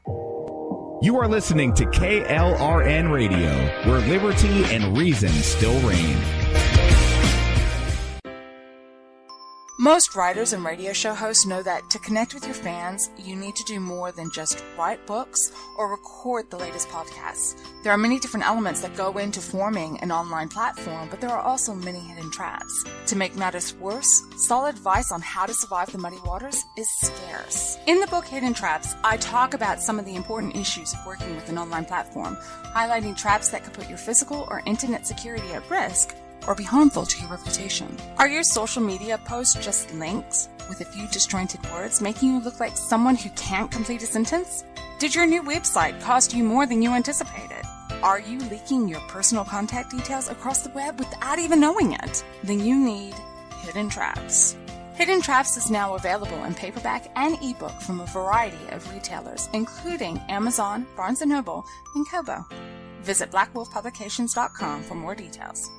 You are listening to KLRN Radio, where liberty and reason still reign. Most writers and radio show hosts know that to connect with your fans, you need to do more than just write books or record the latest podcasts. There are many different elements that go into forming an online platform, but there are also many hidden traps. To make matters worse, solid advice on how to survive the muddy waters is scarce. In the book Hidden Traps, I talk about some of the important issues of working with an online platform, highlighting traps that could put your physical or internet security at risk or be harmful to your reputation. Are your social media posts just links with a few disjointed words, making you look like someone who can't complete a sentence? Did your new website cost you more than you anticipated? Are you leaking your personal contact details across the web without even knowing it? Then you need Hidden Traps. Hidden Traps is now available in paperback and ebook from a variety of retailers, including Amazon, Barnes & Noble, and Kobo. Visit blackwolfpublications.com for more details.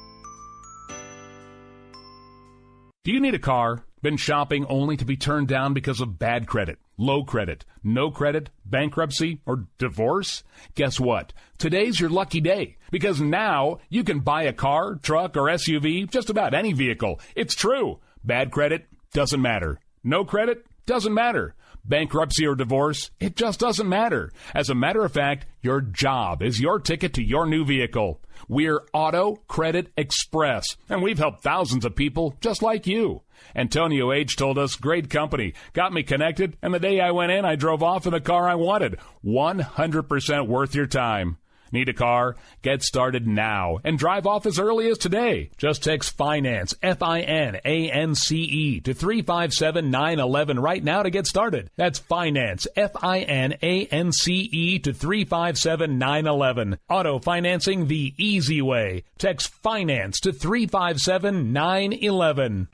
Do you need a car? Been shopping only to be turned down because of bad credit, low credit, no credit, bankruptcy, or divorce? Guess what? Today's your lucky day, because now you can buy a car, truck, or SUV, just about any vehicle. It's true. Bad credit doesn't matter. No credit doesn't matter. Bankruptcy or divorce, it just doesn't matter. As a matter of fact, your job is your ticket to your new vehicle. We're Auto Credit Express, and we've helped thousands of people just like you. Antonio H. told us, great company, got me connected, and the day I went in, I drove off in the car I wanted. 100% worth your time. Need a car? Get started now and drive off as early as today. Just text FINANCE, F-I-N-A-N-C-E, to 357-911 right now to get started. That's FINANCE, F-I-N-A-N-C-E, to 357-911. Auto financing the easy way. Text FINANCE to 357-911.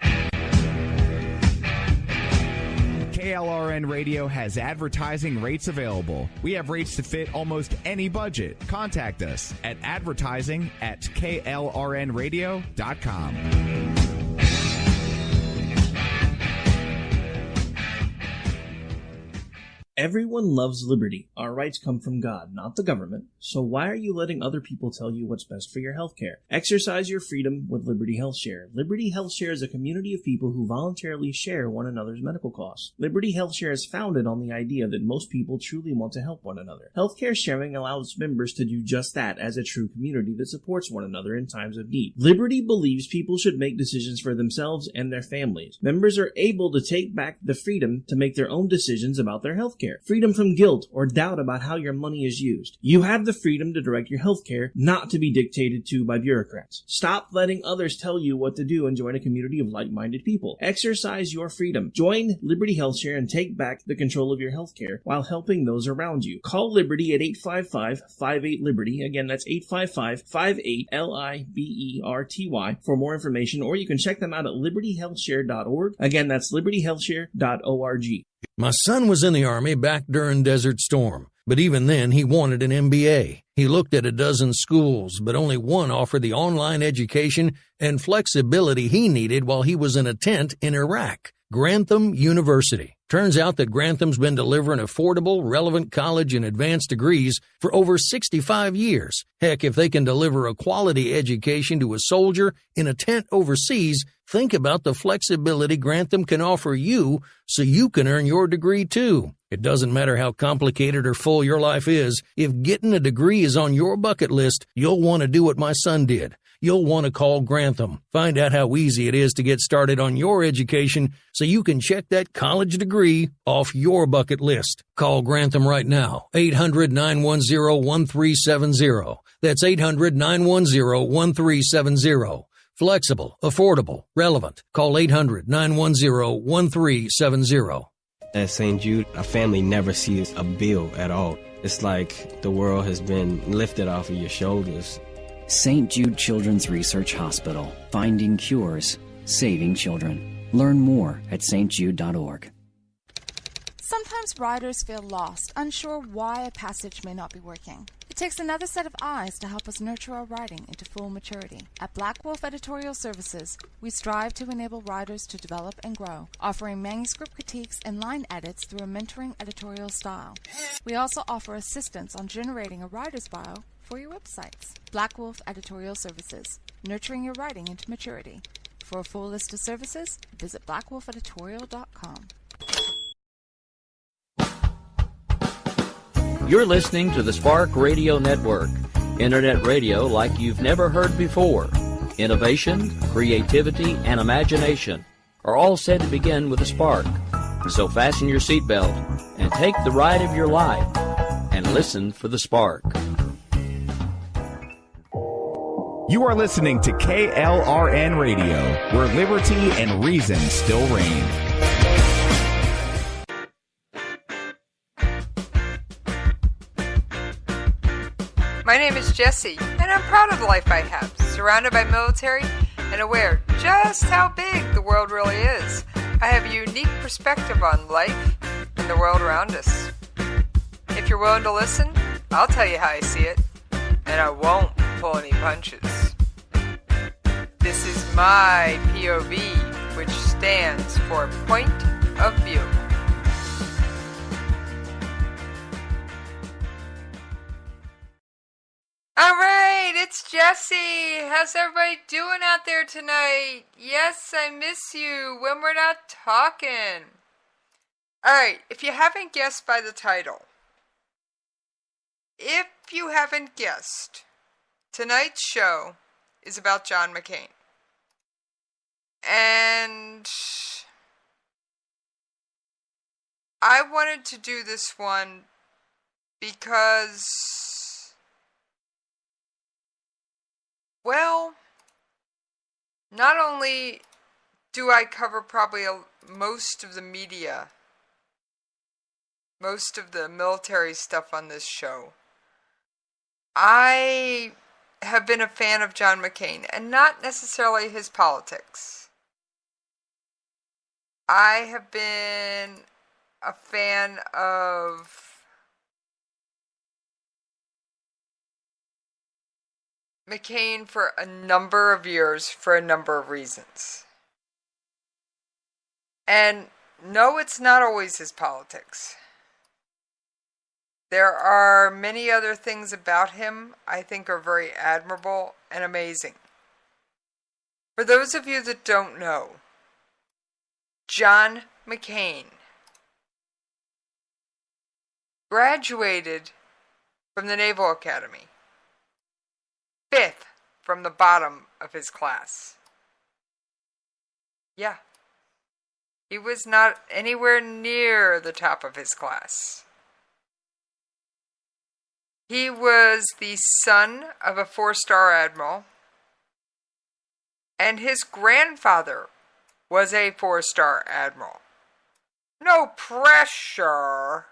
KLRN Radio has advertising rates available. We have rates to fit almost any budget. Contact us at advertising@klrnradio.com. Everyone loves liberty. Our rights come from God, not the government. So why are you letting other people tell you what's best for your health care? Exercise your freedom with Liberty Health Share. Liberty Health Share is a community of people who voluntarily share one another's medical costs. Liberty Health Share is founded on the idea that most people truly want to help one another. Healthcare sharing allows members to do just that as a true community that supports one another in times of need. Liberty believes people should make decisions for themselves and their families. Members are able to take back the freedom to make their own decisions about their health care. Freedom from guilt or doubt about how your money is used. You have the freedom to direct your health care, not to be dictated to by bureaucrats. Stop letting others tell you what to do and join a community of like-minded people. Exercise your freedom. Join Liberty Health Share and take back the control of your health care while helping those around you. Call Liberty at 855-58-LIBERTY. Again, that's 855-58-LIBERTY for more information, or you can check them out at libertyhealthshare.org. Again, that's libertyhealthshare.org. My son was in the Army back during Desert Storm, but even then he wanted an MBA. He looked at a dozen schools, but only one offered the online education and flexibility he needed while he was in a tent in Iraq. Grantham University. Turns out that Grantham's been delivering affordable, relevant college and advanced degrees for over 65 years. Heck, if they can deliver a quality education to a soldier in a tent overseas, think about the flexibility Grantham can offer you so you can earn your degree too. It doesn't matter how complicated or full your life is. If getting a degree is on your bucket list, you'll want to do what my son did. You'll want to call Grantham. Find out how easy it is to get started on your education so you can check that college degree off your bucket list. Call Grantham right now. 800-910-1370. That's 800-910-1370. Flexible, affordable, relevant. Call 800-910-1370. At St. Jude, a family never sees a bill at all. It's like the world has been lifted off of your shoulders. St. Jude Children's Research Hospital. Finding cures, saving children. Learn more at stjude.org. Sometimes writers feel lost, unsure why a passage may not be working. It's takes another set of eyes to help us nurture our writing into full maturity. At Black Wolf Editorial Services, we strive to enable writers to develop and grow, offering manuscript critiques and line edits through a mentoring editorial style. We also offer assistance on generating a writer's bio for your websites. Black Wolf Editorial Services, nurturing your writing into maturity. For a full list of services, visit blackwolfeditorial.com. You're listening to the Spark Radio Network, internet radio like you've never heard before. Innovation, creativity, and imagination are all said to begin with a spark. So fasten your seatbelt and take the ride of your life and listen for the spark. You are listening to KLRN Radio, where liberty and reason still reign. My name is Jessie, and I'm proud of the life I have, surrounded by military and aware just how big the world really is. I have a unique perspective on life and the world around us. If you're willing to listen, I'll tell you how I see it, and I won't pull any punches. This is my POV, which stands for Point of View. Alright, it's Jessie. How's everybody doing out there tonight? Yes, I miss you when we're not talking. Alright, if you haven't guessed by the title, tonight's show is about John McCain. And I wanted to do this one because, well, not only do I cover probably most of the media, most of the military stuff on this show, I have been a fan of John McCain, and not necessarily his politics. I have been a fan of McCain for a number of years for a number of reasons. And no, it's not always his politics. There are many other things about him I think are very admirable and amazing. For those of you that don't know, John McCain graduated from the Naval Academy, 5th from the bottom of his class. Yeah, he was not anywhere near the top of his class. He was the son of a 4-star admiral, and his grandfather was a 4-star admiral. No pressure.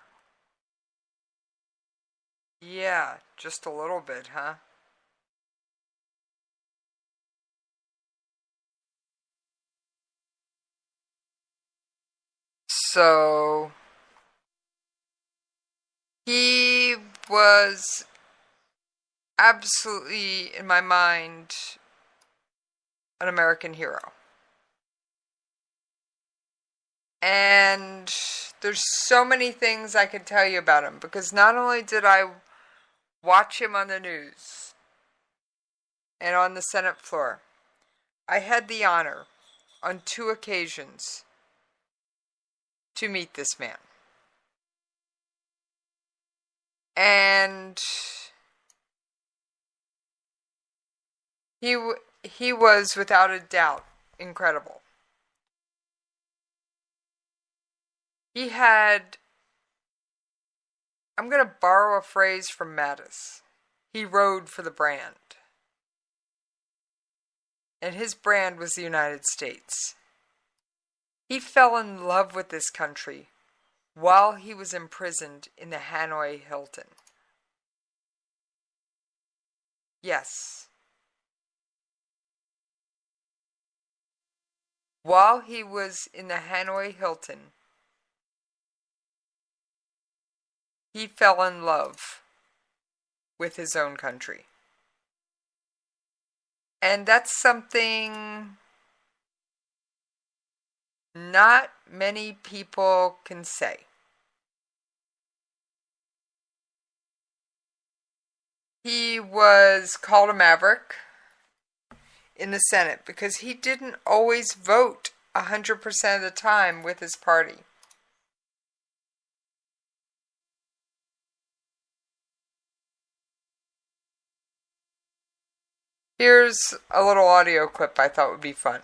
Yeah, just a little bit, huh? So, he was absolutely, in my mind, an American hero. And there's so many things I could tell you about him, because not only did I watch him on the news and on the Senate floor, I had the honor on 2 occasions to meet this man. And he was without a doubt incredible. He had, I'm going to borrow a phrase from Mattis. He rode for the brand. And his brand was the United States. He fell in love with this country while he was imprisoned in the Hanoi Hilton. Yes. While he was in the Hanoi Hilton, he fell in love with his own country. And that's something not many people can say. He was called a maverick in the Senate because he didn't always vote 100% of the time with his party. Here's a little audio clip I thought would be fun.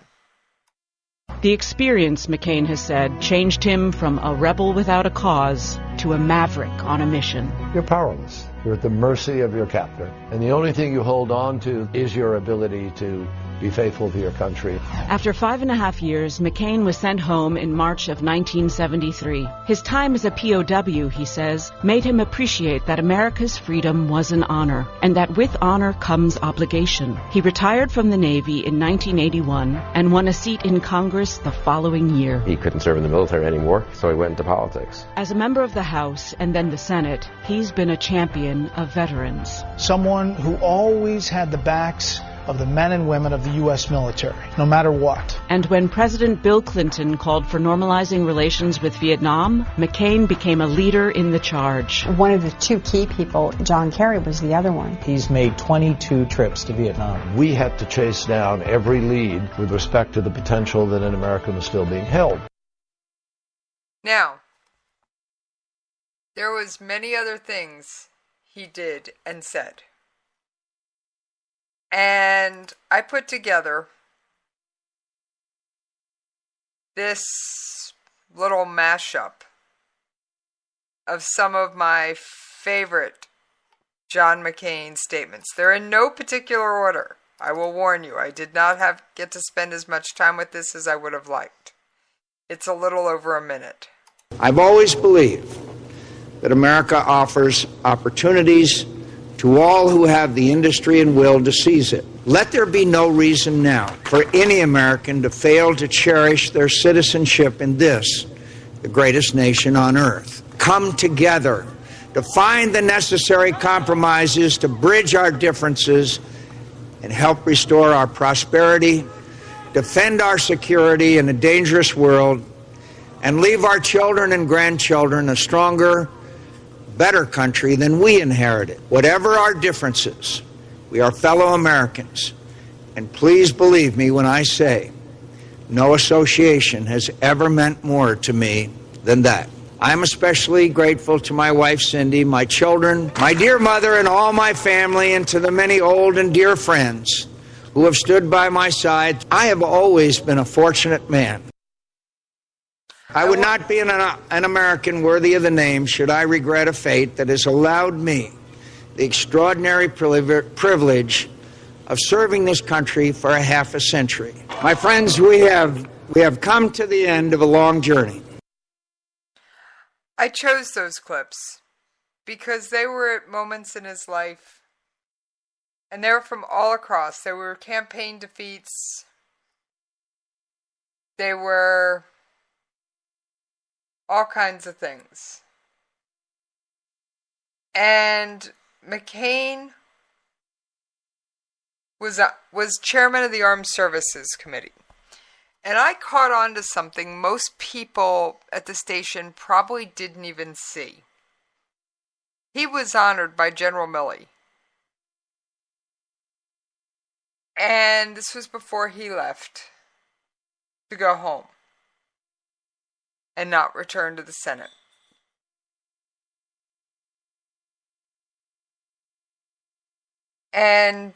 The experience, McCain has said, changed him from a rebel without a cause to a maverick on a mission. You're powerless. You're at the mercy of your captor. And the only thing you hold on to is your ability to be faithful to your country. After 5.5 years, McCain was sent home in March of 1973. His time as a POW, he says, made him appreciate that America's freedom was an honor, and that with honor comes obligation. He retired from the Navy in 1981 and won a seat in Congress the following year. He couldn't serve in the military anymore, so he went into politics. As a member of the House and then the Senate, he's been a champion of veterans. Someone who always had the backs of the men and women of the U.S. military, no matter what. And when President Bill Clinton called for normalizing relations with Vietnam, McCain became a leader in the charge. One of the two key people, John Kerry, was the other one. He's made 22 trips to Vietnam. We had to chase down every lead with respect to the potential that in America was still being held. Now, there was many other things he did and said. And I put together this little mashup of some of my favorite John McCain statements. They're in no particular order. I will warn you, I did not get to spend as much time with this as I would have liked. It's a little over a minute. I've always believed that America offers opportunities to all who have the industry and will to seize it. Let there be no reason now for any American to fail to cherish their citizenship in this, the greatest nation on earth. Come together to find the necessary compromises to bridge our differences and help restore our prosperity, defend our security in a dangerous world, and leave our children and grandchildren a stronger, better country than we inherited. Whatever our differences, we are fellow Americans. And please believe me when I say, no association has ever meant more to me than that. I'm especially grateful to my wife, Cindy, my children, my dear mother, and all my family, and to the many old and dear friends who have stood by my side. I have always been a fortunate man. I would not be an American worthy of the name should I regret a fate that has allowed me the extraordinary privilege of serving this country for a half a century. My friends, we have come to the end of a long journey. I chose those clips because they were at moments in his life, and they were from all across. They were campaign defeats. They were all kinds of things. And McCain was chairman of the Armed Services Committee. And I caught on to something most people at the station probably didn't even see. He was honored by General Milley. And this was before he left to go home and not return to the Senate. And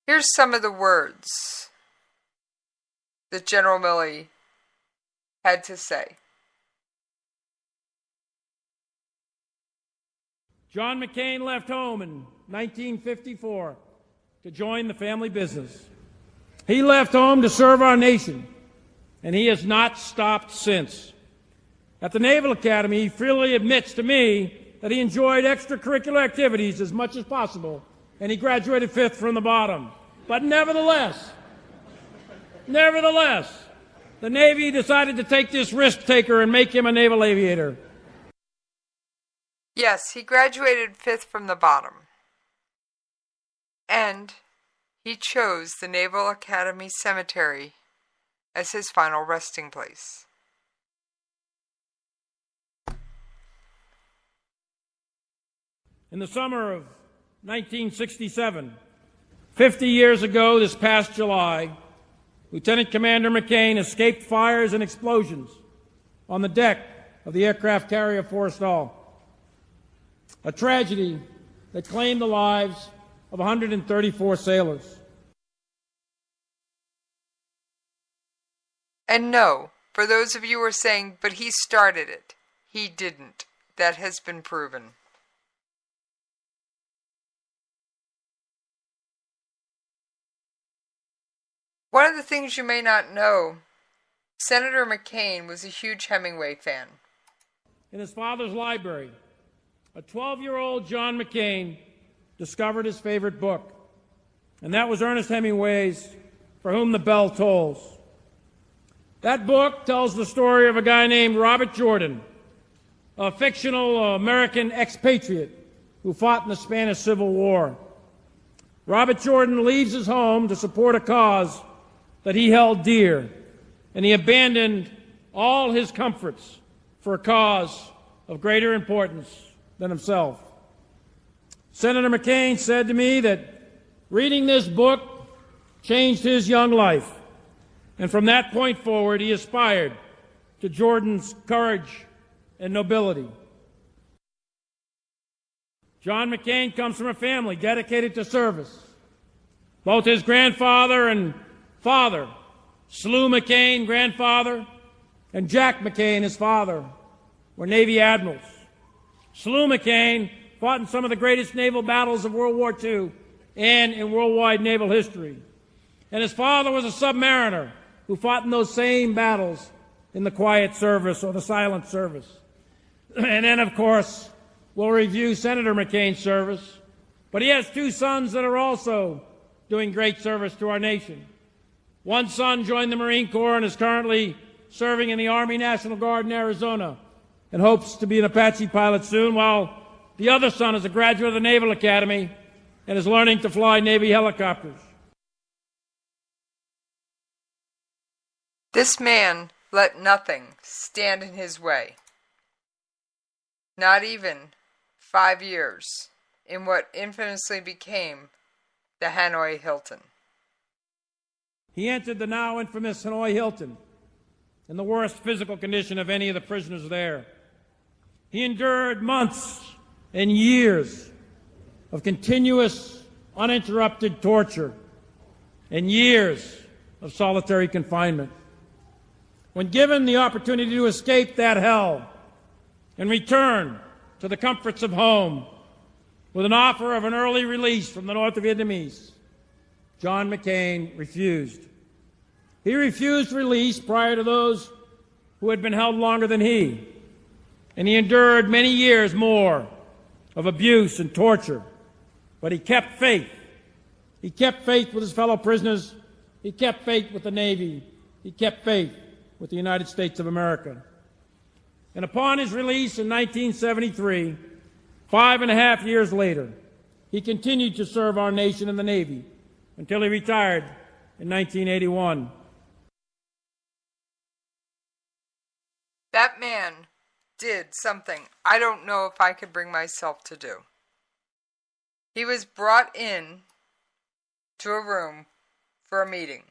here's some of the words that General Milley had to say. John McCain left home in 1954 to join the family business. He left home to serve our nation, and he has not stopped since. At the Naval Academy, he freely admits to me that he enjoyed extracurricular activities as much as possible, and he graduated fifth from the bottom. But nevertheless, the Navy decided to take this risk taker and make him a naval aviator. Yes, he graduated 5th from the bottom. And he chose the Naval Academy Cemetery as his final resting place. In the summer of 1967, 50 years ago this past July, Lieutenant Commander McCain escaped fires and explosions on the deck of the aircraft carrier Forrestal, a tragedy that claimed the lives of 134 sailors. And no, for those of you who are saying, but he started it, he didn't. That has been proven. One of the things you may not know, Senator McCain was a huge Hemingway fan. In his father's library, a 12-year-old John McCain discovered his favorite book, and that was Ernest Hemingway's For Whom the Bell Tolls. That book tells the story of a guy named Robert Jordan, a fictional American expatriate who fought in the Spanish Civil War. Robert Jordan leaves his home to support a cause that he held dear, and he abandoned all his comforts for a cause of greater importance than himself. Senator McCain said to me that reading this book changed his young life, and from that point forward he aspired to Jordan's courage and nobility. John McCain comes from a family dedicated to service. Both his grandfather and father, Slew McCain, grandfather, and Jack McCain, his father, were Navy admirals. Slew McCain fought in some of the greatest naval battles of World War II and in worldwide naval history. And his father was a submariner who fought in those same battles in the quiet service or the silent service. And then, of course, we'll review Senator McCain's service. But he has two sons that are also doing great service to our nation. One son joined the Marine Corps and is currently serving in the Army National Guard in Arizona and hopes to be an Apache pilot soon, while the other son is a graduate of the Naval Academy and is learning to fly Navy helicopters. This man let nothing stand in his way. Not even 5 years in what infamously became the Hanoi Hilton. He entered the now infamous Hanoi Hilton in the worst physical condition of any of the prisoners there. He endured months and years of continuous, uninterrupted torture and years of solitary confinement. When given the opportunity to escape that hell and return to the comforts of home with an offer of an early release from the North Vietnamese, John McCain refused. He refused release prior to those who had been held longer than he, and he endured many years more of abuse and torture, but he kept faith. He kept faith with his fellow prisoners. He kept faith with the Navy. He kept faith with the United States of America. And upon his release in 1973, 5.5 years later, he continued to serve our nation in the Navy until he retired in 1981. That man did something I don't know if I could bring myself to do. He was brought in to a room for a meeting.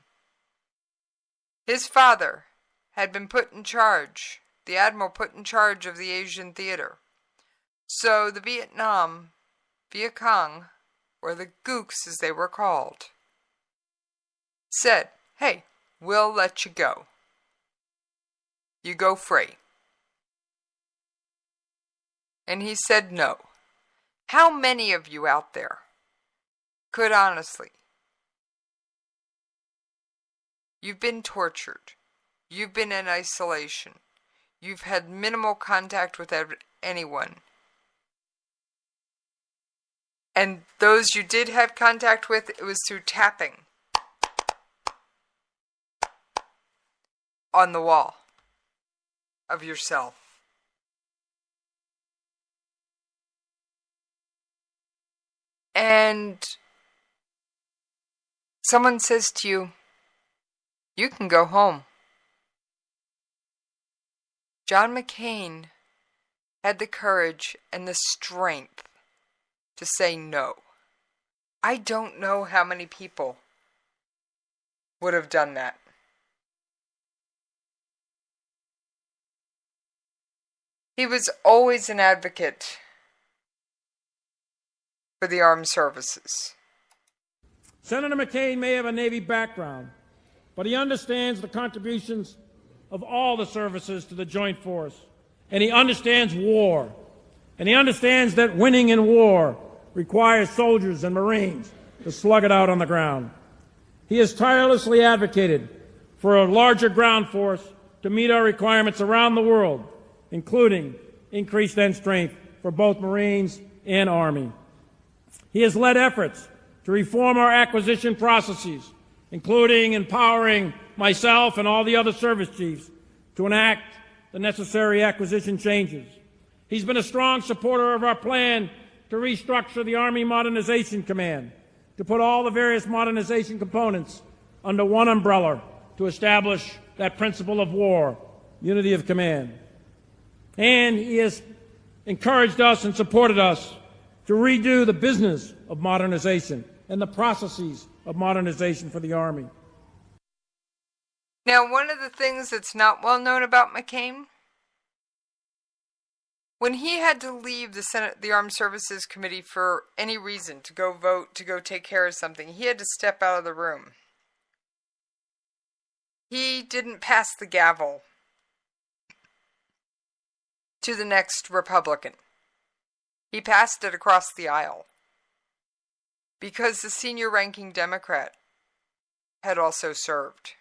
His father had been put in charge, the admiral put in charge of the Asian theater. So the Viet Cong, or the Gooks as they were called, said, "Hey, we'll let you go. You go free." And he said no. How many of you out there could honestly? You've been tortured. You've been in isolation. You've had minimal contact with anyone. And those you did have contact with, it was through tapping on the wall of your cell. and someone says to you, you can go home. John McCain had the courage and the strength to say no. I don't know how many people would have done that. He was always an advocate for the armed services. Senator McCain may have a Navy background, but he understands the contributions of all the services to the joint force. And he understands war. And he understands that winning in war requires soldiers and Marines to slug it out on the ground. He has tirelessly advocated for a larger ground force to meet our requirements around the world, including increased end strength for both Marines and Army. He has led efforts to reform our acquisition processes, including empowering myself and all the other service chiefs to enact the necessary acquisition changes. He's been a strong supporter of our plan to restructure the Army Modernization Command, to put all the various modernization components under one umbrella to establish that principle of war, unity of command. And he has encouraged us and supported us to redo the business of modernization and the processes of modernization for the Army. Now, one of the things that's not well known about McCain, when he had to leave the Armed Services Committee for any reason, to go vote, to go take care of something, he had to step out of the room. He didn't pass the gavel to the next Republican. He passed it across the aisle because the senior ranking Democrat had also served.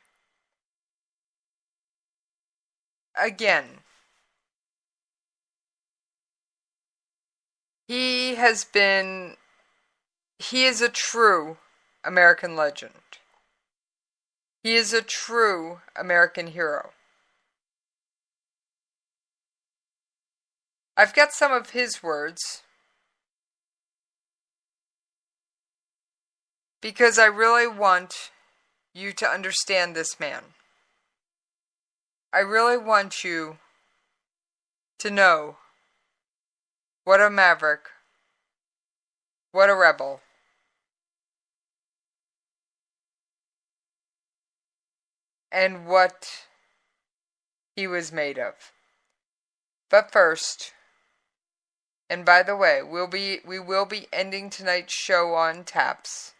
Again, he is a true American legend. He is a true American hero. I've got some of his words because I really want you to understand this man. I really want you to know what a maverick, what a rebel, and what he was made of. But first, and by the way, we will be ending tonight's show on taps.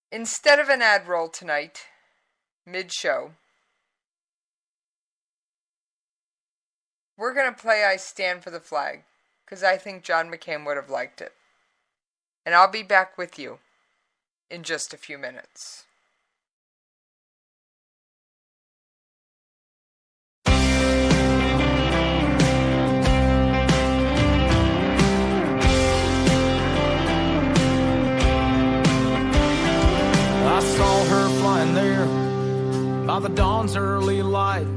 Instead of an ad roll tonight, mid-show, we're going to play I Stand for the Flag, because I think John McCain would have liked it. And I'll be back with you in just a few minutes. I saw her flying there by the dawn's early light,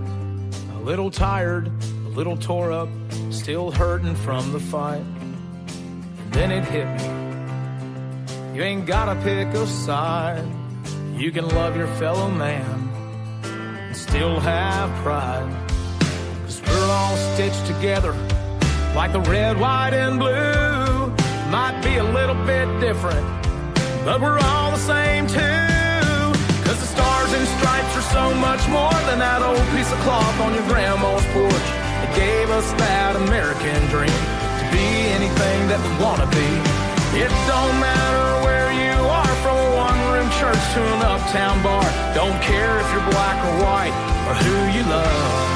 a little tired, a little tore up, still hurting from the fight. And then it hit me, you ain't gotta pick a side. You can love your fellow man and still have pride. 'Cause we're all stitched together like the red, white, and blue. Might be a little bit different, but we're all the same too. 'Cause the stars and stripes are so much more than that old piece of cloth on your grandma's porch. It gave us that American dream to be anything that we want to be. It don't matter where you are, from a one-room church to an uptown bar. Don't care if you're black or white or who you love.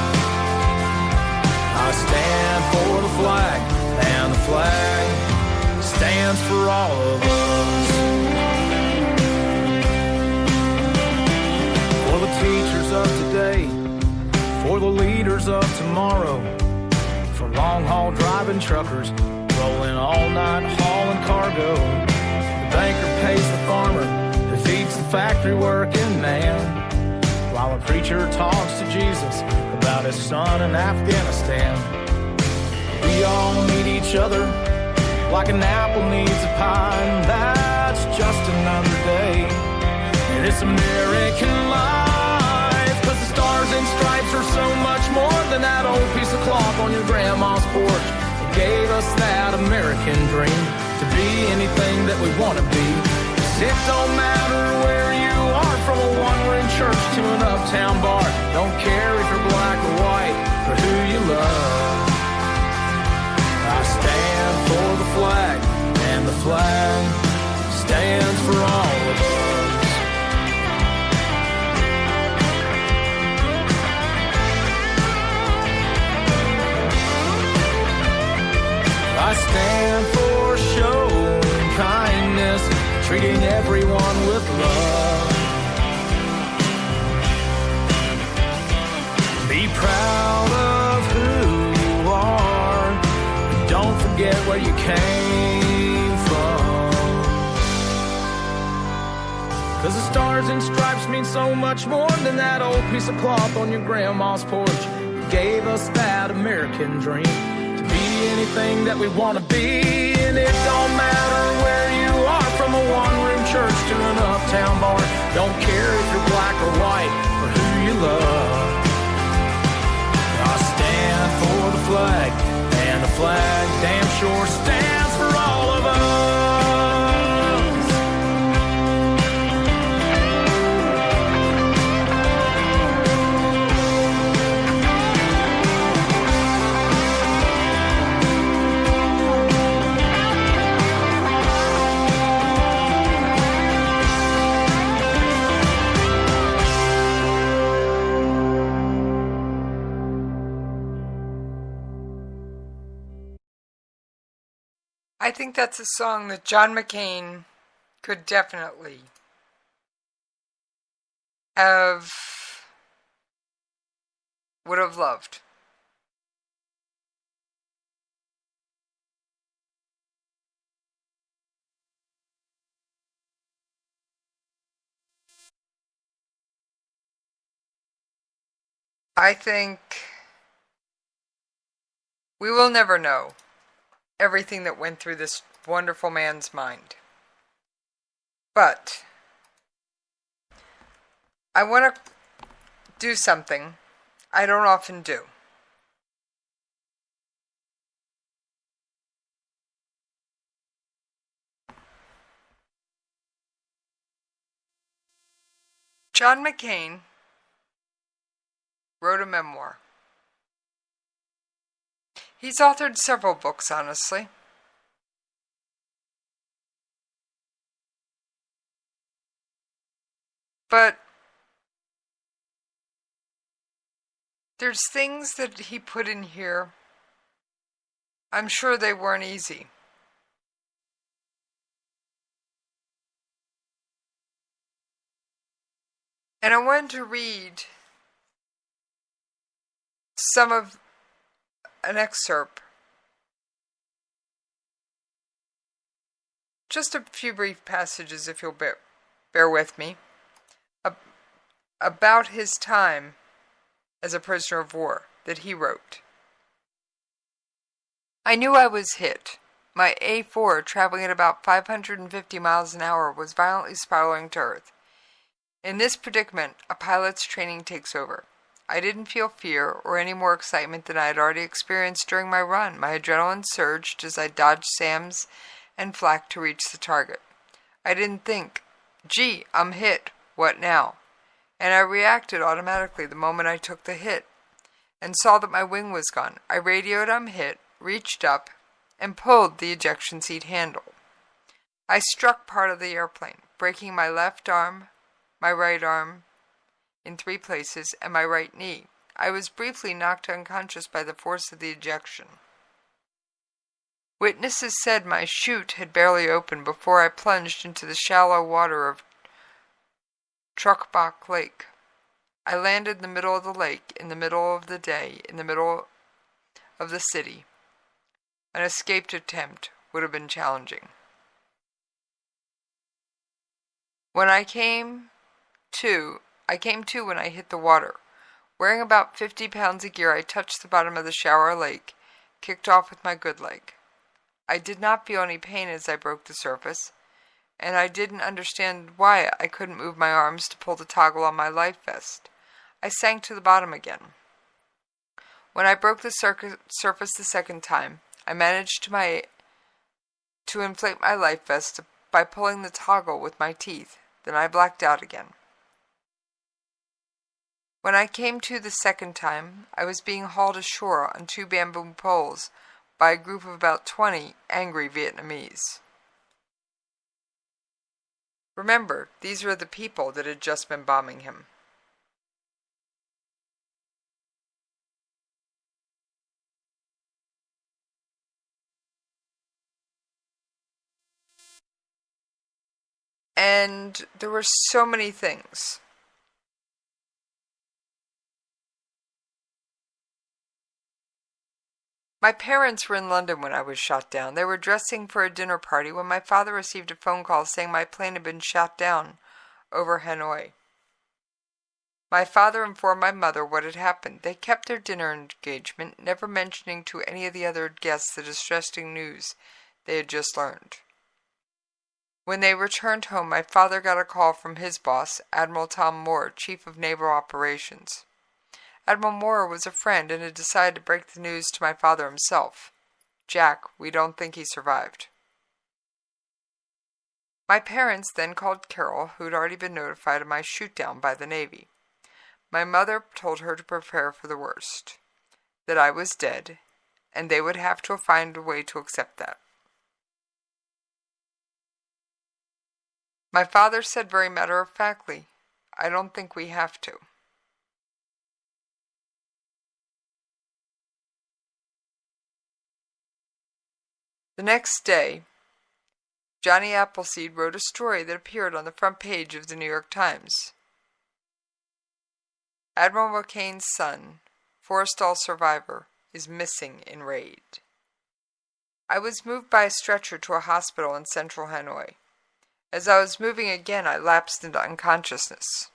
I stand for the flag, and the flag stands for all of us. For the teachers of today, for the leaders of tomorrow, for long-haul driving truckers, rolling all night hauling cargo. The banker pays the farmer who feeds the factory working man, while a preacher talks to Jesus about his son in Afghanistan. We all need each other like an apple needs a pine. That's just another day in this American life. 'Cause the stars and stripes are so much more than that old piece of cloth on your grandma's porch. It gave us that American dream to be anything that we want to be. 'Cause it don't matter where you are, from a one-room church to an uptown bar. Don't care if you're black or white or who you love. I stand for the flag, and the flag stands for all of us. I stand for showing kindness, treating everyone with love. Be proud of who you are, and don't forget where you came from. 'Cause the stars and stripes mean so much more than that old piece of cloth on your grandma's porch. It gave us that American dream to be anything that we want to be. And it don't matter where you are, from a one-room church to an uptown bar. Don't care if you're black or white or who you love. I stand for the flag, and the flag damn sure stands for all of us. I think that's a song that John McCain could definitely would have loved. I think we will never know everything that went through this wonderful man's mind. But I want to do something I don't often do. John McCain wrote a memoir. He's authored several books, honestly. But there's things that he put in here. I'm sure they weren't easy. And I wanted to read an excerpt, just a few brief passages, if you'll bear with me, about his time as a prisoner of war that he wrote. I knew I was hit. My A4, traveling at about 550 miles an hour, was violently spiraling to earth. In this predicament, a pilot's training takes over. I didn't feel fear or any more excitement than I had already experienced during my run. My adrenaline surged as I dodged SAMs and flak to reach the target. I didn't think, gee, I'm hit, what now? And I reacted automatically the moment I took the hit and saw that my wing was gone. I radioed I'm hit, reached up, and pulled the ejection seat handle. I struck part of the airplane, breaking my left arm, my right arm, in 3 places, and my right knee. I was briefly knocked unconscious by the force of the ejection. Witnesses said my chute had barely opened before I plunged into the shallow water of Truckbach Lake. I landed in the middle of the lake, in the middle of the day, in the middle of the city. An escape attempt would have been challenging. When I came to when I hit the water. Wearing about 50 pounds of gear, I touched the bottom of the shallow lake, kicked off with my good leg. I did not feel any pain as I broke the surface, and I didn't understand why I couldn't move my arms to pull the toggle on my life vest. I sank to the bottom again. When I broke the surface the second time, I managed to inflate my life vest by pulling the toggle with my teeth. Then I blacked out again. When I came to the second time, I was being hauled ashore on 2 bamboo poles by a group of about 20 angry Vietnamese. Remember, these were the people that had just been bombing him. And there were so many things. My parents were in London when I was shot down. They were dressing for a dinner party when my father received a phone call saying my plane had been shot down over Hanoi. My father informed my mother what had happened. They kept their dinner engagement, never mentioning to any of the other guests the distressing news they had just learned. When they returned home, my father got a call from his boss, Admiral Tom Moore, Chief of Naval Operations. Admiral Moore was a friend and had decided to break the news to my father himself. Jack, we don't think he survived. My parents then called Carol, who had already been notified of my shoot-down by the Navy. My mother told her to prepare for the worst, that I was dead, and they would have to find a way to accept that. My father said very matter-of-factly, I don't think we have to. The next day, Johnny Appleseed wrote a story that appeared on the front page of the New York Times. Admiral McCain's son, Forrestal survivor, is missing in raid. I was moved by a stretcher to a hospital in central Hanoi. As I was moving again, I lapsed into unconsciousness.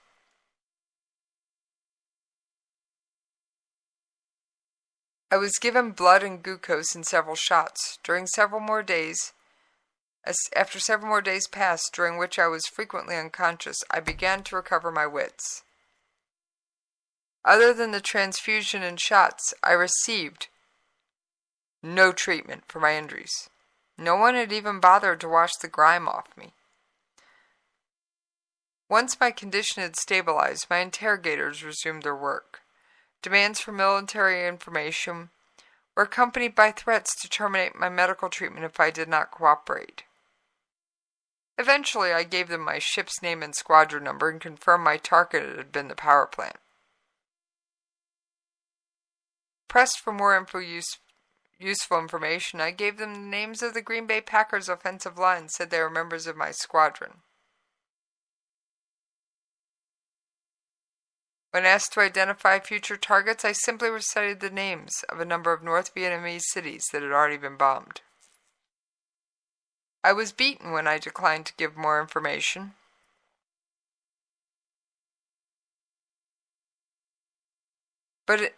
I was given blood and glucose in several shots. After several more days passed, during which I was frequently unconscious, I began to recover my wits. Other than the transfusion and shots, I received no treatment for my injuries. No one had even bothered to wash the grime off me. Once my condition had stabilized, my interrogators resumed their work. Demands for military information were accompanied by threats to terminate my medical treatment if I did not cooperate. Eventually, I gave them my ship's name and squadron number and confirmed my target had been the power plant. Pressed for more useful information, I gave them the names of the Green Bay Packers offensive line and said they were members of my squadron. When asked to identify future targets, I simply recited the names of a number of North Vietnamese cities that had already been bombed. I was beaten when I declined to give more information. But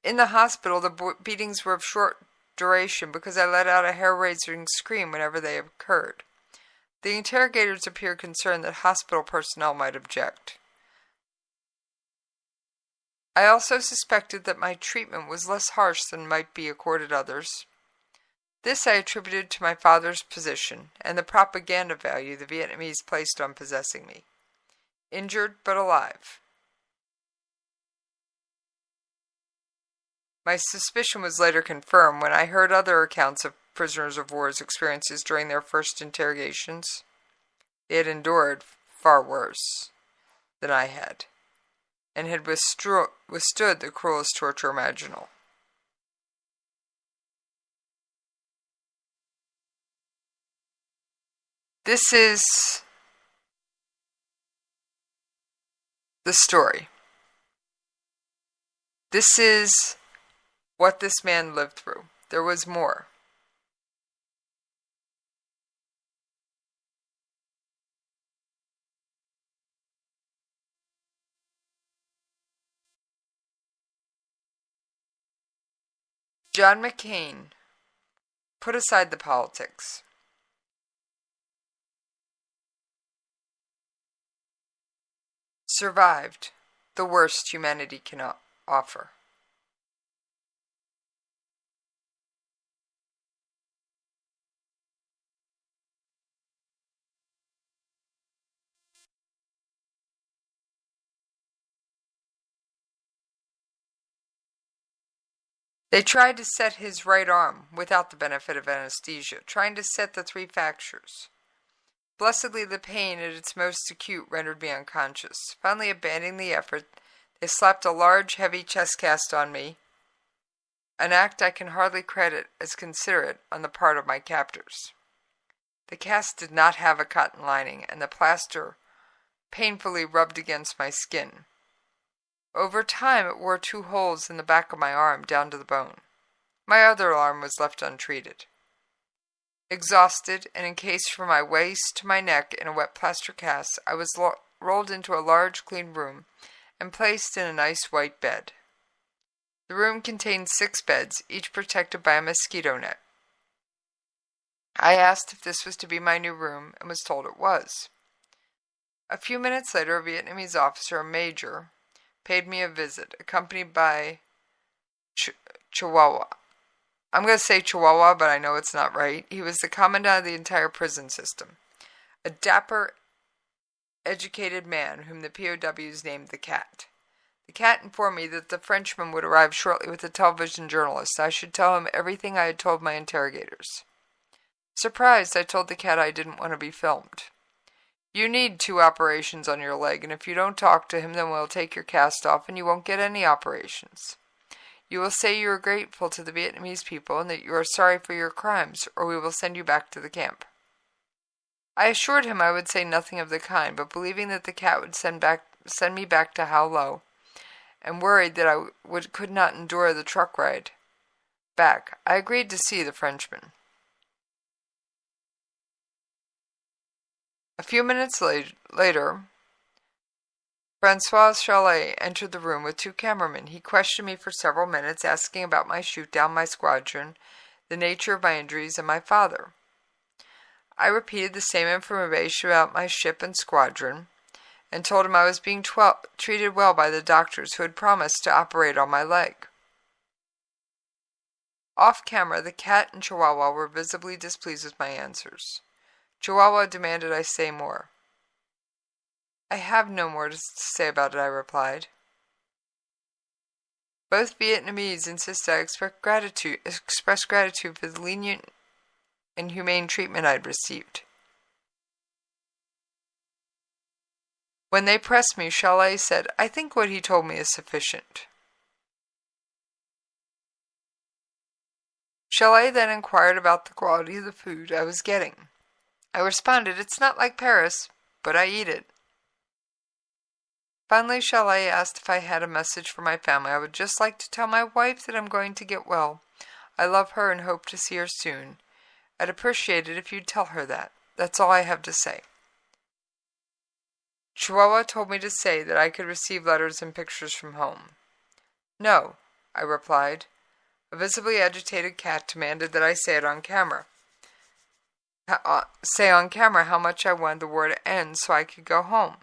in the hospital, the beatings were of short duration because I let out a hair-raising scream whenever they occurred. The interrogators appeared concerned that hospital personnel might object. I also suspected that my treatment was less harsh than might be accorded others. This I attributed to my father's position and the propaganda value the Vietnamese placed on possessing me. Injured but alive. My suspicion was later confirmed when I heard other accounts of prisoners of war's experiences during their first interrogations. They had endured far worse than I had, and had withstood the cruelest torture imaginable. This is the story. This is what this man lived through. There was more. John McCain Put aside the politics. Survived the worst humanity can offer. They tried to set his right arm without the benefit of anesthesia, trying to set the 3 fractures. Blessedly, the pain at its most acute rendered me unconscious. Finally abandoning the effort, they slapped a large, heavy chest cast on me, an act I can hardly credit as considerate on the part of my captors. The cast did not have a cotton lining, and the plaster painfully rubbed against my skin. Over time, it wore 2 holes in the back of my arm down to the bone. My other arm was left untreated. Exhausted and encased from my waist to my neck in a wet plaster cast, I was rolled into a large, clean room and placed in a nice white bed. The room contained 6 beds, each protected by a mosquito net. I asked if this was to be my new room and was told it was. A few minutes later, a Vietnamese officer, a major, paid me a visit, accompanied by Chihuahua. I'm going to say Chihuahua, but I know it's not right. He was the commandant of the entire prison system. A dapper, educated man whom the POWs named the Cat. The Cat informed me that the Frenchman would arrive shortly with a television journalist. I should tell him everything I had told my interrogators. Surprised, I told the Cat I didn't want to be filmed. You need 2 operations on your leg, and if you don't talk to him, then we'll take your cast off and you won't get any operations. You will say you are grateful to the Vietnamese people and that you are sorry for your crimes, or we will send you back to the camp. I assured him I would say nothing of the kind, but believing that the Cat would send me back to How Low, and worried that I could not endure the truck ride back, I agreed to see the Frenchman. A few minutes later, Francois Chalet entered the room with 2 cameramen. He questioned me for several minutes, asking about my shoot-down, my squadron, the nature of my injuries, and my father. I repeated the same information about my ship and squadron, and told him I was being treated well by the doctors who had promised to operate on my leg. Off camera, the Cat and Chihuahua were visibly displeased with my answers. Chihuahua demanded I say more. I have no more to say about it, I replied. Both Vietnamese insisted I express gratitude for the lenient and humane treatment I had received. When they pressed me, Chalet said, I think what he told me is sufficient. Chalet then inquired about the quality of the food I was getting. I responded, it's not like Paris, but I eat it. Finally, Chalet asked if I had a message for my family. I would just like to tell my wife that I'm going to get well. I love her and hope to see her soon. I'd appreciate it if you'd tell her that. That's all I have to say. Chihuahua told me to say that I could receive letters and pictures from home. No, I replied. A visibly agitated Cat demanded that I say it on camera. Say on camera how much I wanted the war to end so I could go home.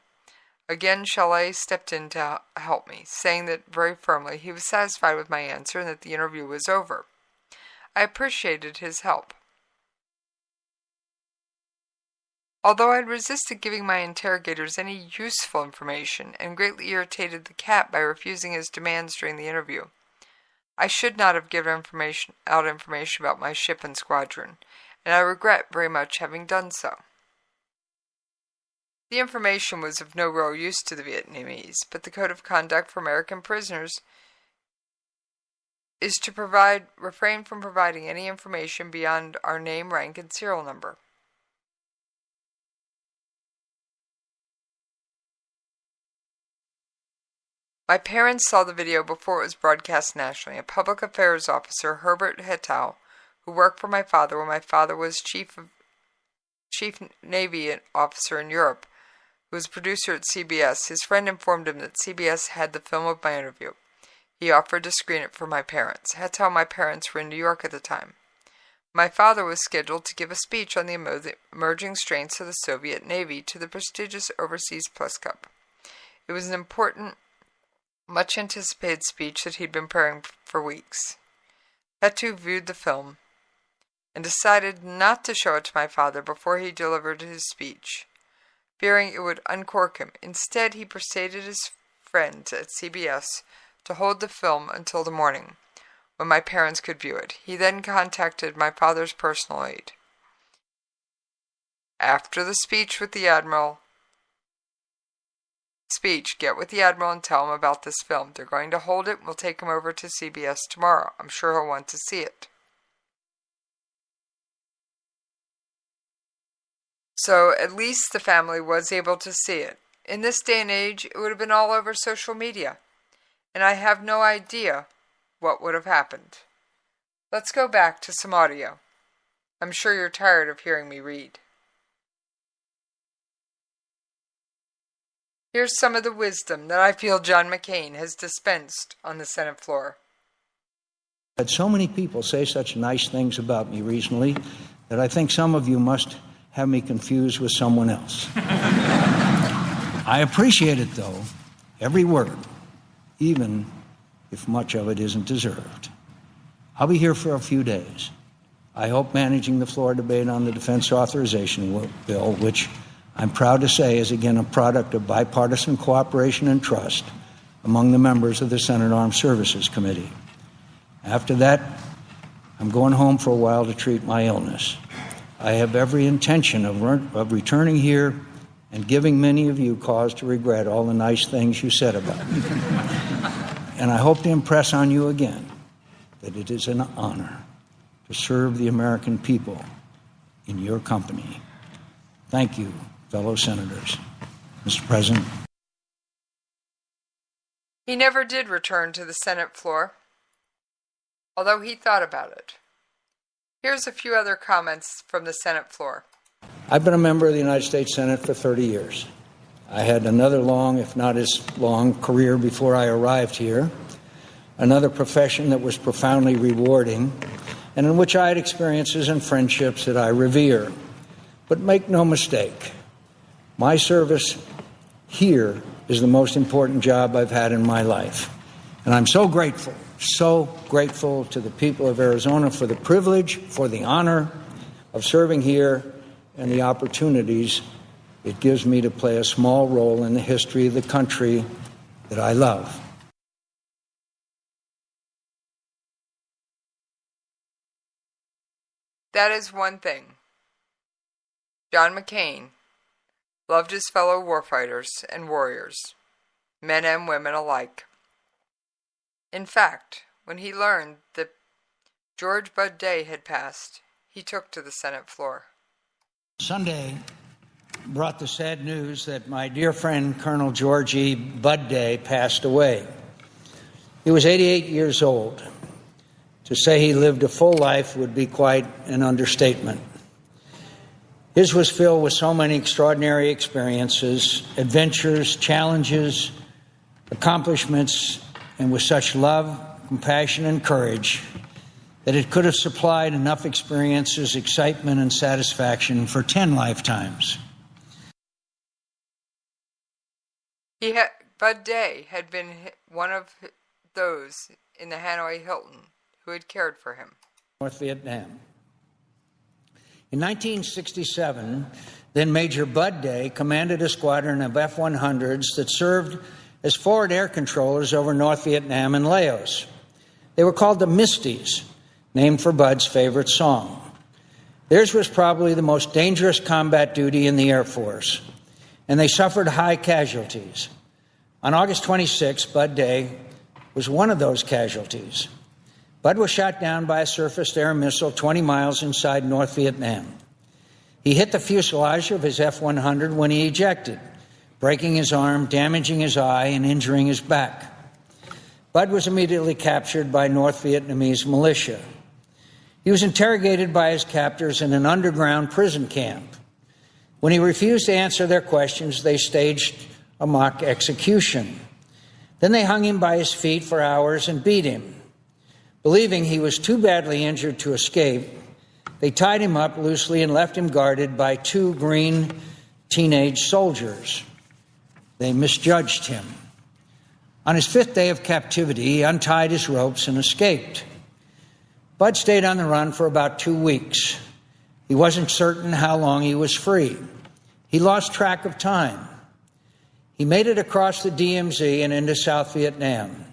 Again, Chalet stepped in to help me, saying that very firmly he was satisfied with my answer and that the interview was over. I appreciated his help. Although I had resisted giving my interrogators any useful information and greatly irritated the Cat by refusing his demands during the interview, I should not have given information about my ship and squadron, and I regret very much having done so. The information was of no real use to the Vietnamese, but the Code of Conduct for American prisoners is to refrain from providing any information beyond our name, rank, and serial number. My parents saw the video before it was broadcast nationally. A public affairs officer, Herbert Hetau, who worked for my father when my father was chief Navy officer in Europe, who was producer at CBS, his friend informed him that CBS had the film of my interview. He offered to screen it for my parents. That's how my parents were in New York at the time. My father was scheduled to give a speech on the emerging strengths of the Soviet Navy to the prestigious Overseas Plus Cup. It was an important, much-anticipated speech that he'd been preparing for weeks. Petu viewed the film and decided not to show it to my father before he delivered his speech, fearing it would uncork him. Instead, he persuaded his friends at CBS to hold the film until the morning, when my parents could view it. He then contacted my father's personal aide. After the speech, get with the Admiral and tell him about this film. They're going to hold it. We'll take him over to CBS tomorrow. I'm sure he'll want to see it. So at least the family was able to see it. In this day and age, it would have been all over social media, and I have no idea what would have happened. Let's go back to some audio. I'm sure you're tired of hearing me read. Here's some of the wisdom that I feel John McCain has dispensed on the Senate floor. I had so many people say such nice things about me recently that I think some of you must have me confused with someone else. I appreciate it, though, every word, even if much of it isn't deserved. I'll be here for a few days. I hope managing the floor debate on the defense authorization bill, which I'm proud to say is again a product of bipartisan cooperation and trust among the members of the Senate Armed Services Committee. After that, I'm going home for a while to treat my illness. I have every intention of returning here and giving many of you cause to regret all the nice things you said about me. And I hope to impress on you again that it is an honor to serve the American people in your company. Thank you, fellow senators. Mr. President. He never did return to the Senate floor, although he thought about it. Here's a few other comments from the Senate floor. I've been a member of the United States Senate for 30 years. I had another long, if not as long, career before I arrived here, another profession that was profoundly rewarding, and in which I had experiences and friendships that I revere. But make no mistake, my service here is the most important job I've had in my life. And I'm so grateful to the people of Arizona for the privilege, for the honor of serving here and the opportunities it gives me to play a small role in the history of the country that I love. That is one thing. John McCain loved his fellow warfighters and warriors, men and women alike. In fact, when he learned that George Bud Day had passed, he took to the Senate floor. Sunday brought the sad news that my dear friend Colonel George E. Bud Day passed away. He was 88 years old. To say he lived a full life would be quite an understatement. His was filled with so many extraordinary experiences, adventures, challenges, accomplishments, and with such love, compassion, and courage that it could have supplied enough experiences, excitement, and satisfaction for 10 lifetimes. Bud Day had been one of those in the Hanoi Hilton who had cared for him. North Vietnam. In 1967, then Major Bud Day commanded a squadron of F-100s that served as forward air controllers over North Vietnam and Laos. They were called the Misties, named for Bud's favorite song. Theirs was probably the most dangerous combat duty in the Air Force, and they suffered high casualties. On August 26, Bud Day was one of those casualties. Bud was shot down by a surface-to-air missile 20 miles inside North Vietnam. He hit the fuselage of his F-100 when he ejected, breaking his arm, damaging his eye, and injuring his back. Bud was immediately captured by North Vietnamese militia. He was interrogated by his captors in an underground prison camp. When he refused to answer their questions, they staged a mock execution. Then they hung him by his feet for hours and beat him. Believing he was too badly injured to escape, They tied him up loosely and left him guarded by 2 green teenage soldiers. They misjudged him. On his 5th day of captivity, he untied his ropes and escaped. Bud stayed on the run for about 2 weeks. He wasn't certain how long he was free. He lost track of time. He made it across the DMZ and into South Vietnam.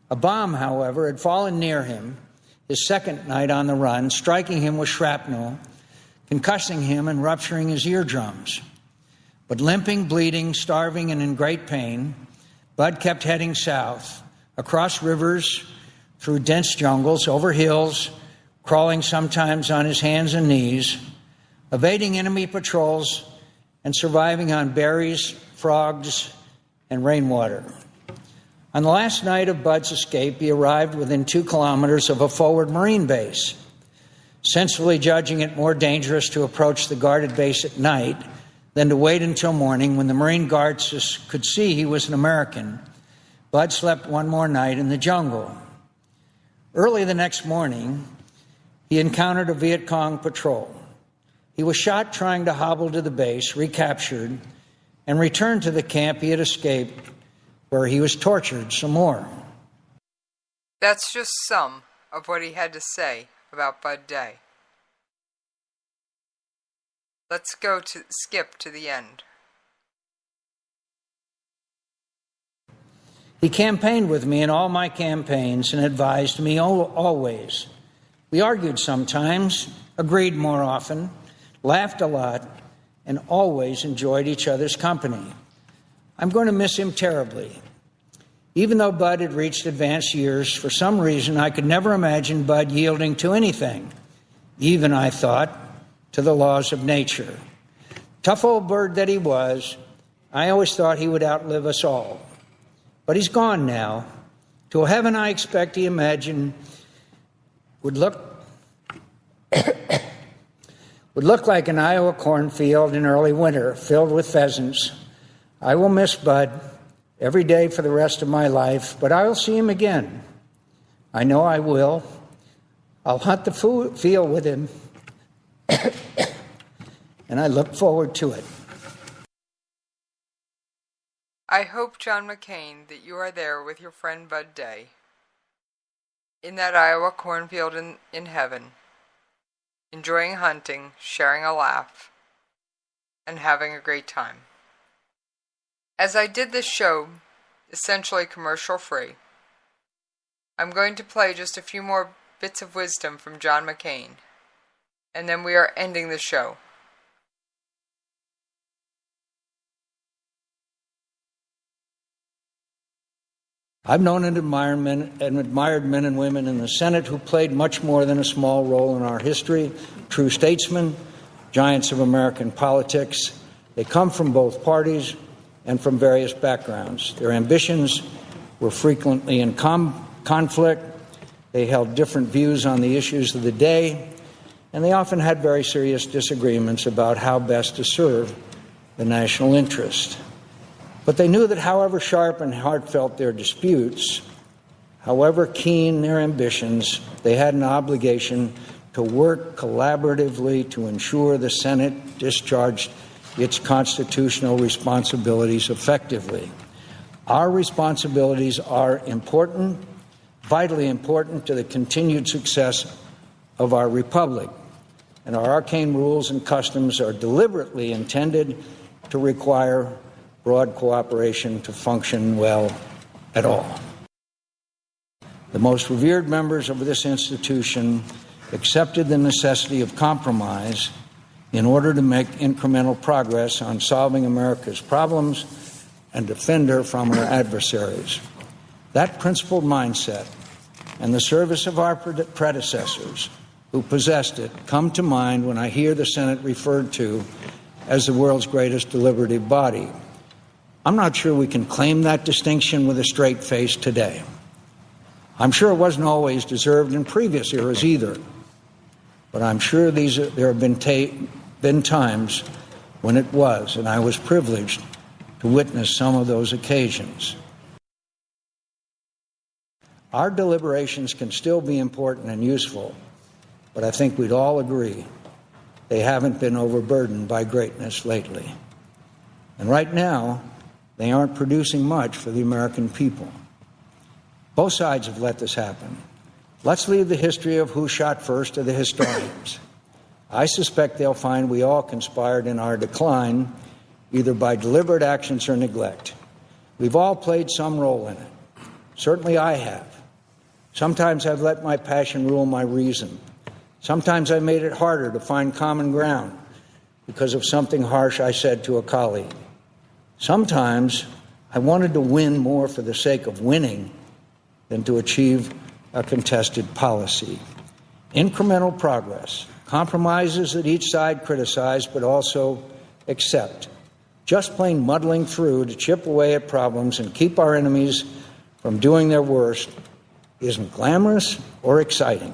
A bomb, however, had fallen near him his 2nd night on the run, striking him with shrapnel, concussing him and rupturing his eardrums. But limping, bleeding, starving, and in great pain, Bud kept heading south, across rivers, through dense jungles, over hills, crawling sometimes on his hands and knees, evading enemy patrols, and surviving on berries, frogs, and rainwater. On the last night of Bud's escape, he arrived within 2 kilometers of a forward Marine base. Sensibly judging it more dangerous to approach the guarded base at night than to wait until morning when the Marine guards could see he was an American, Bud slept one more night in the jungle. Early the next morning, he encountered a Viet Cong patrol. He was shot trying to hobble to the base, recaptured, and returned to the camp he had escaped, where he was tortured some more. That's just some of what he had to say about Bud Day. Let's skip to the end. He campaigned with me in all my campaigns and advised me always. We argued sometimes, agreed more often, laughed a lot, and always enjoyed each other's company. I'm going to miss him terribly. Even though Bud had reached advanced years, for some reason I could never imagine Bud yielding to anything, even, I thought, to the laws of nature. Tough old bird that he was, I always thought he would outlive us all. But he's gone now, to a heaven I expect he imagined would look like an Iowa cornfield in early winter, filled with pheasants. I will miss Bud every day for the rest of my life, but I will see him again. I know I will. I'll hunt the field with him, and I look forward to it. I hope, John McCain, that you are there with your friend Bud Day, in that Iowa cornfield in heaven, enjoying hunting, sharing a laugh, and having a great time. As I did this show, essentially commercial-free, I'm going to play just a few more bits of wisdom from John McCain, and then we are ending the show. I've known and admired men and women in the Senate who played much more than a small role in our history, true statesmen, giants of American politics. They come from both parties and from various backgrounds. Their ambitions were frequently in conflict. They held different views on the issues of the day, and they often had very serious disagreements about how best to serve the national interest. But they knew that however sharp and heartfelt their disputes, however keen their ambitions, they had an obligation to work collaboratively to ensure the Senate discharged its constitutional responsibilities effectively. Our responsibilities are important, vitally important to the continued success of our republic, and our arcane rules and customs are deliberately intended to require broad cooperation to function well at all. The most revered members of this institution accepted the necessity of compromise in order to make incremental progress on solving America's problems and defend her from her adversaries. That principled mindset and the service of our predecessors who possessed it come to mind when I hear the Senate referred to as the world's greatest deliberative body. I'm not sure we can claim that distinction with a straight face today. I'm sure it wasn't always deserved in previous eras either, but I'm sure there have been times when it was, and I was privileged to witness some of those occasions. Our deliberations can still be important and useful, but I think we'd all agree they haven't been overburdened by greatness lately. And right now, they aren't producing much for the American people. Both sides have let this happen. Let's leave the history of who shot first to the historians. I suspect they'll find we all conspired in our decline, either by deliberate actions or neglect. We've all played some role in it. Certainly I have. Sometimes I've let my passion rule my reason. Sometimes I made it harder to find common ground because of something harsh I said to a colleague. Sometimes I wanted to win more for the sake of winning than to achieve a contested policy. Incremental progress, compromises that each side criticize but also accept. Just plain muddling through to chip away at problems and keep our enemies from doing their worst isn't glamorous or exciting.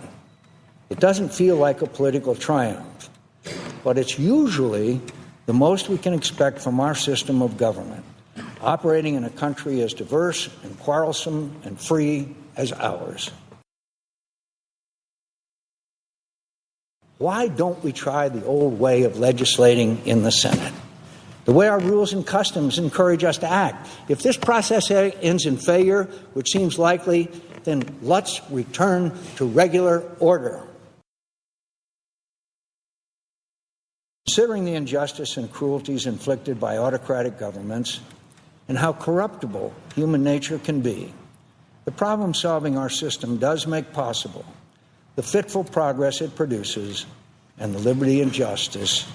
It doesn't feel like a political triumph, but it's usually the most we can expect from our system of government, operating in a country as diverse and quarrelsome and free as ours. Why don't we try the old way of legislating in the Senate? The way our rules and customs encourage us to act. If this process ends in failure, which seems likely, then let's return to regular order. Considering the injustice and cruelties inflicted by autocratic governments and how corruptible human nature can be, the problem solving our system does make possible the fitful progress it produces and the liberty and justice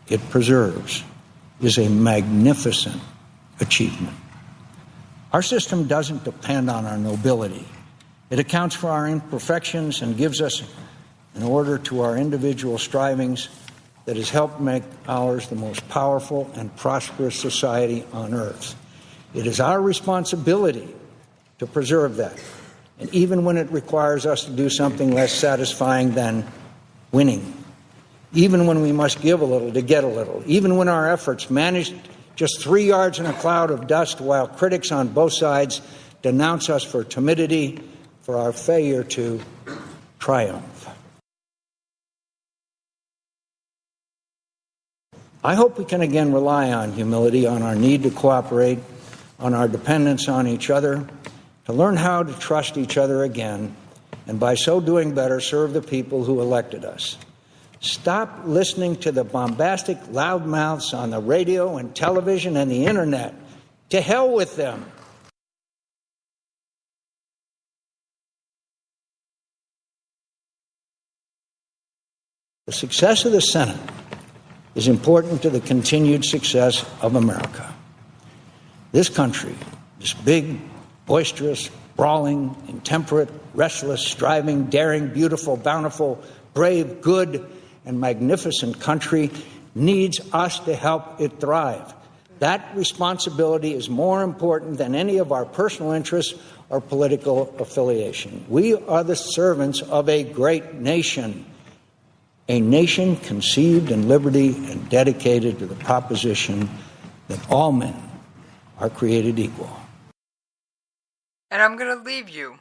it preserves is a magnificent achievement. Our system doesn't depend on our nobility. It accounts for our imperfections and gives us an order to our individual strivings that has helped make ours the most powerful and prosperous society on earth. It is our responsibility to preserve that, and even when it requires us to do something less satisfying than winning, even when we must give a little to get a little, even when our efforts manage just 3 yards in a cloud of dust while critics on both sides denounce us for timidity, for our failure to triumph. I hope we can again rely on humility, on our need to cooperate, on our dependence on each other, to learn how to trust each other again, and by so doing better, serve the people who elected us. Stop listening to the bombastic loudmouths on the radio and television and the internet. To hell with them. The success of the Senate is important to the continued success of America. This country, this big, boisterous, brawling, intemperate, restless, striving, daring, beautiful, bountiful, brave, good, and magnificent country needs us to help it thrive. That responsibility is more important than any of our personal interests or political affiliation. We are the servants of a great nation, a nation conceived in liberty and dedicated to the proposition that all men are created equal. And I'm going to leave you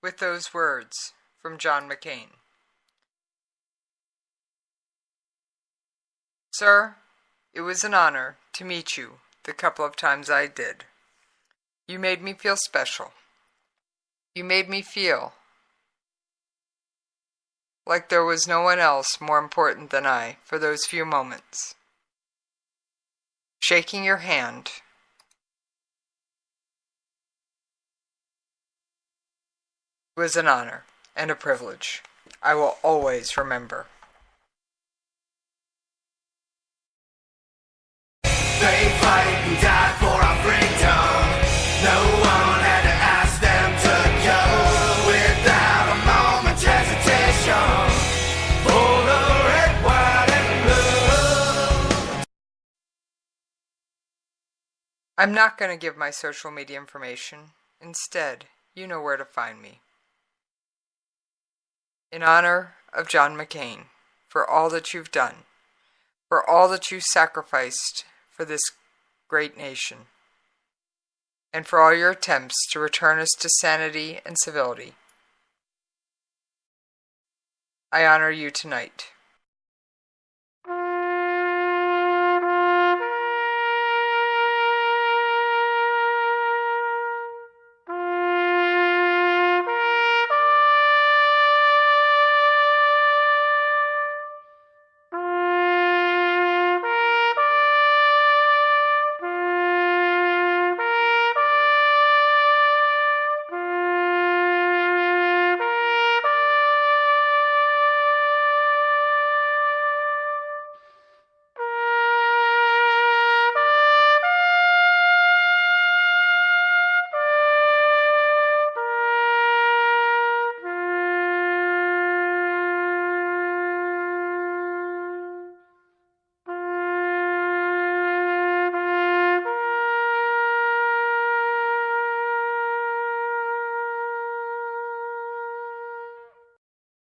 with those words from John McCain. Sir, it was an honor to meet you the couple of times I did. You made me feel special. You made me feel like there was no one else more important than I for those few moments. Shaking your hand was an honor and a privilege I will always remember. They fight and die for our freedom. No one had to ask them to go without a moment's hesitation. For the red, white, and blue. I'm not going to give my social media information. Instead, you know where to find me. In honor of John McCain, for all that you've done, for all that you sacrificed for this great nation, and for all your attempts to return us to sanity and civility, I honor you tonight.